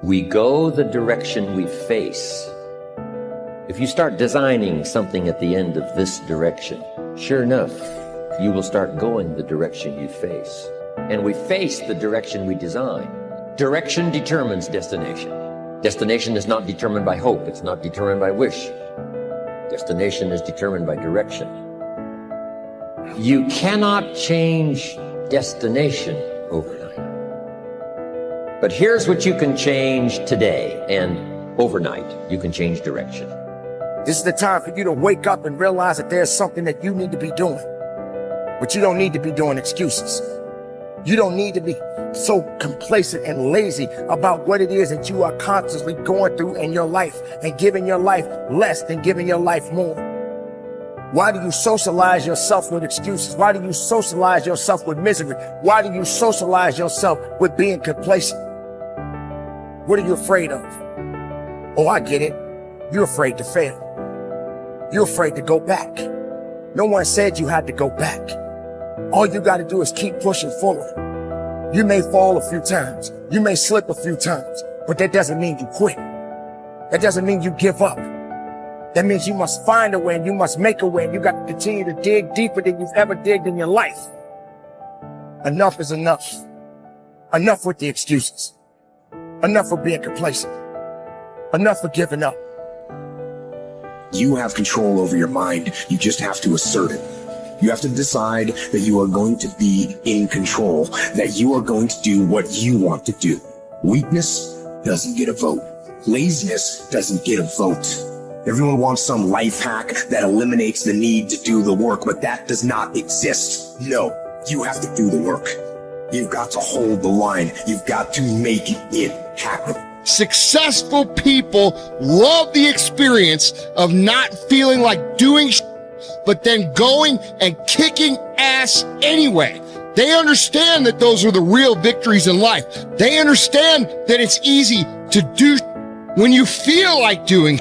We go the direction we face. If you start designing something at the end of this direction, sure enough, you will start going the direction you face. And we face the direction we design. Direction determines destination. Destination is not determined by hope. It's not determined by wish. Destination is determined by direction. You cannot change destination overnight. But here's what you can change today, and overnight, you can change direction. This is the time for you to wake up and realize that there's something that you need to be doing. But you don't need to be doing excuses. You don't need to be so complacent and lazy about what it is that you are constantly going through in your life and giving your life less than giving your life more. Why do you socialize yourself with excuses? Why do you socialize yourself with misery? Why do you socialize yourself with being complacent? What are you afraid of? Oh, I get it. You're afraid to fail. You're afraid to go back. No one said you had to go back. All you got to do is keep pushing forward. You may fall a few times. You may slip a few times, but that doesn't mean you quit. That doesn't mean you give up. That means you must find a way and you must make a way. And you got to continue to dig deeper than you've ever digged in your life. Enough is enough. Enough with the excuses. Enough for being complacent. Enough for giving up. You have control over your mind. You just have to assert it. You have to decide that you are going to be in control, that you are going to do what you want to do. Weakness doesn't get a vote. Laziness doesn't get a vote. Everyone wants some life hack that eliminates the need to do the work, but that does not exist. No, you have to do the work. You've got to hold the line. You've got to make it happen. Successful people love the experience of not feeling like doing but then going and kicking ass anyway. They understand that those are the real victories in life. They understand that it's easy to do when you feel like doing,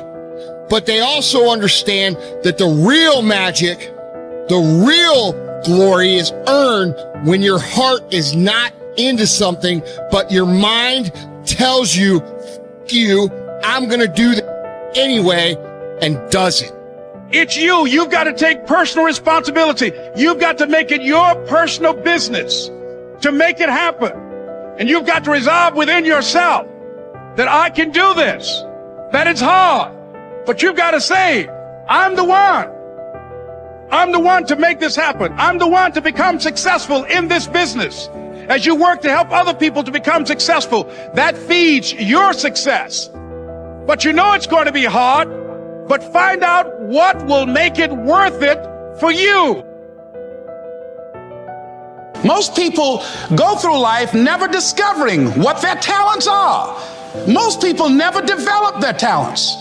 but they also understand that the real magic, the real glory is earned when your heart is not into something, but your mind tells you, I'm gonna do that anyway, and does it. It's you. You've got to take personal responsibility. You've got to make it your personal business to make it happen. And you've got to resolve within yourself that I can do this, that it's hard, but you've got to say, I'm the one. I'm the one to make this happen. I'm the one to become successful in this business. As you work to help other people to become successful, that feeds your success. But you know it's going to be hard, but find out what will make it worth it for you. Most people go through life never discovering what their talents are. Most people never develop their talents.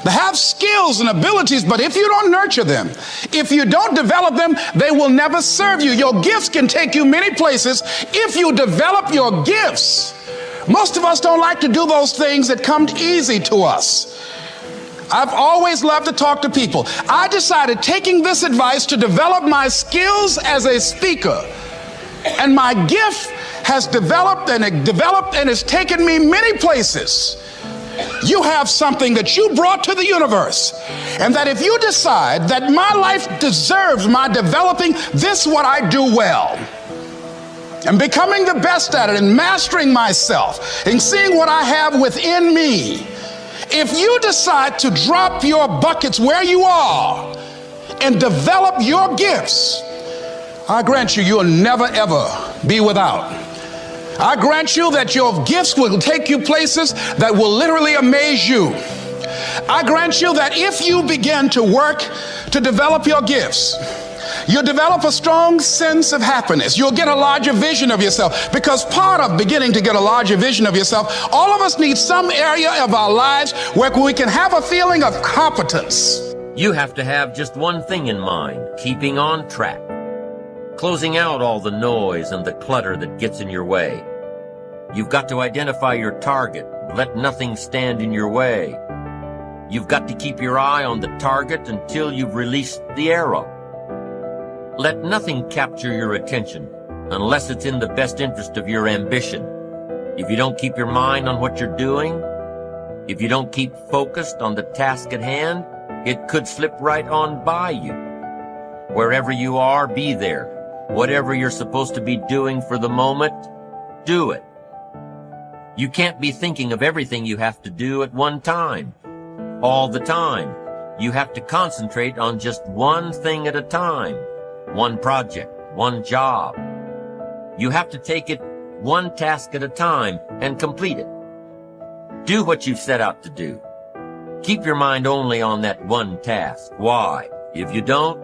They have skills and abilities, but if you don't nurture them, if you don't develop them, they will never serve you. Your gifts can take you many places if you develop your gifts. Most of us don't like to do those things that come easy to us. I've always loved to talk to people. I decided, taking this advice, to develop my skills as a speaker. And my gift has developed and it's taken me many places. You have something that you brought to the universe, and that if you decide that my life deserves my developing this, what I do well, and becoming the best at it, and mastering myself, and seeing what I have within me, if you decide to drop your buckets where you are and develop your gifts, I grant you, you'll never ever be without. I grant you that your gifts will take you places that will literally amaze you. I grant you that if you begin to work to develop your gifts, you'll develop a strong sense of happiness. You'll get a larger vision of yourself, because part of beginning to get a larger vision of yourself, all of us need some area of our lives where we can have a feeling of competence. You have to have just one thing in mind: keeping on track. Closing out all the noise and the clutter that gets in your way. You've got to identify your target. Let nothing stand in your way. You've got to keep your eye on the target until you've released the arrow. Let nothing capture your attention unless it's in the best interest of your ambition. If you don't keep your mind on what you're doing, If you don't keep focused on the task at hand, it could slip right on by you. Wherever you are, be there. Whatever you're supposed to be doing for the moment, do it. You can't be thinking of everything you have to do at one time, all the time. You have to concentrate on just one thing at a time, one project, one job. You have to take it one task at a time and complete it. Do what you've set out to do. Keep your mind only on that one task. Why? If you don't,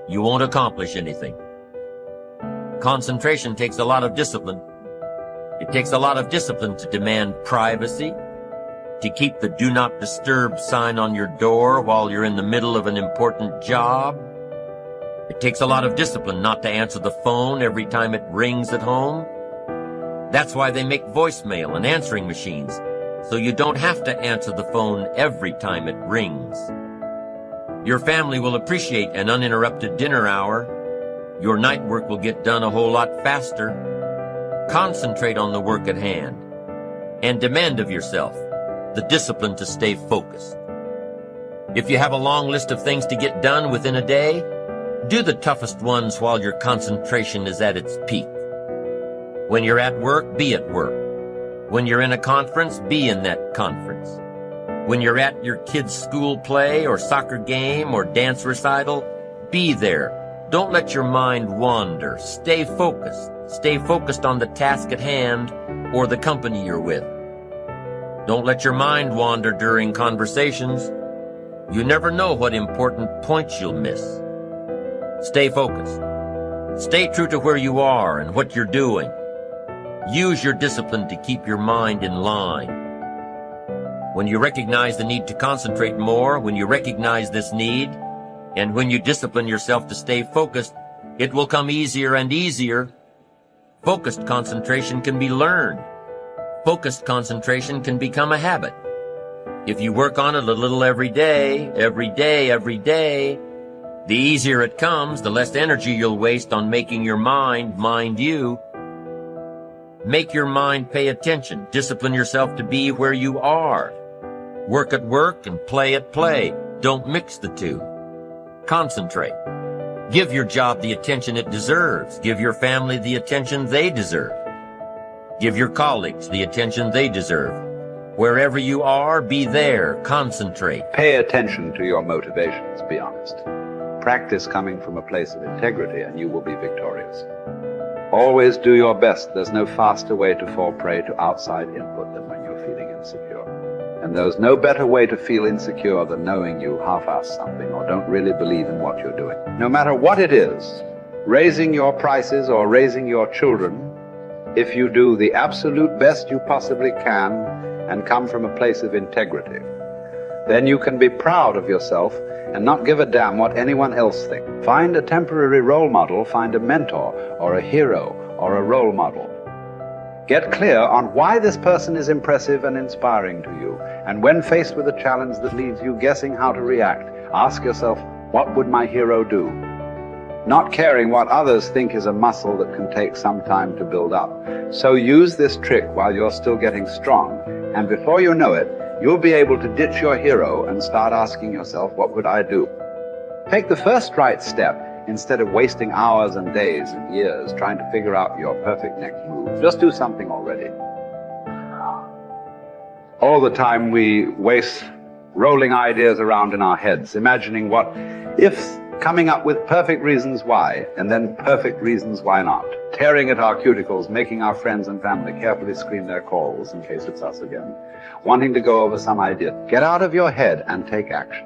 you won't accomplish anything. Concentration takes a lot of discipline. It takes a lot of discipline to demand privacy, to keep the do not disturb sign on your door while you're in the middle of an important job. It takes a lot of discipline not to answer the phone every time it rings at home. That's why they make voicemail and answering machines, so you don't have to answer the phone every time it rings. Your family will appreciate an uninterrupted dinner hour. Your night work will get done a whole lot faster. Concentrate on the work at hand and demand of yourself the discipline to stay focused. If you have a long list of things to get done within a day, do the toughest ones while your concentration is at its peak. When you're at work, be at work. When you're in a conference, be in that conference. When you're at your kid's school play or soccer game or dance recital, be there. Don't let your mind wander. Stay focused. Stay focused on the task at hand or the company you're with. Don't let your mind wander during conversations. You never know what important points you'll miss. Stay focused. Stay true to where you are and what you're doing. Use your discipline to keep your mind in line. When you recognize the need to concentrate more, when you recognize this need, and when you discipline yourself to stay focused, it will come easier and easier. Focused concentration can be learned. Focused concentration can become a habit. If you work on it a little every day, the easier it comes, the less energy you'll waste on making your mind you. Make your mind pay attention. Discipline yourself to be where you are. Work at work and play at play. Don't mix the two. Concentrate. Give your job the attention it deserves. Give your family the attention they deserve. Give your colleagues the attention they deserve. Wherever you are, be there. Concentrate. Pay attention to your motivations, be honest. Practice coming from a place of integrity and you will be victorious. Always do your best. There's no faster way to fall prey to outside input than when you're feeling insecure. And there's no better way to feel insecure than knowing you half-ass something or don't really believe in what you're doing. No matter what it is, raising your prices or raising your children, if you do the absolute best you possibly can and come from a place of integrity, then you can be proud of yourself and not give a damn what anyone else thinks. Find a temporary role model, find a mentor or a hero or a role model. Get clear on why this person is impressive and inspiring to you. And when faced with a challenge that leaves you guessing how to react, ask yourself, what would my hero do? Not caring what others think is a muscle that can take some time to build up. So use this trick while you're still getting strong, and before you know it, you'll be able to ditch your hero and start asking yourself, what would I do? Take the first right step instead of wasting hours and days and years trying to figure out your perfect next move. Just do something already. All the time we waste rolling ideas around in our heads, imagining what if, coming up with perfect reasons why, and then perfect reasons why not. Tearing at our cuticles, making our friends and family carefully screen their calls in case it's us again. Wanting to go over some idea. Get out of your head and take action.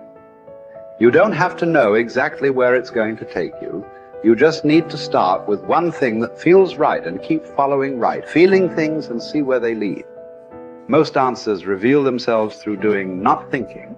You don't have to know exactly where it's going to take you. You just need to start with one thing that feels right and keep following right, feeling things and see where they lead. Most answers reveal themselves through doing, not thinking.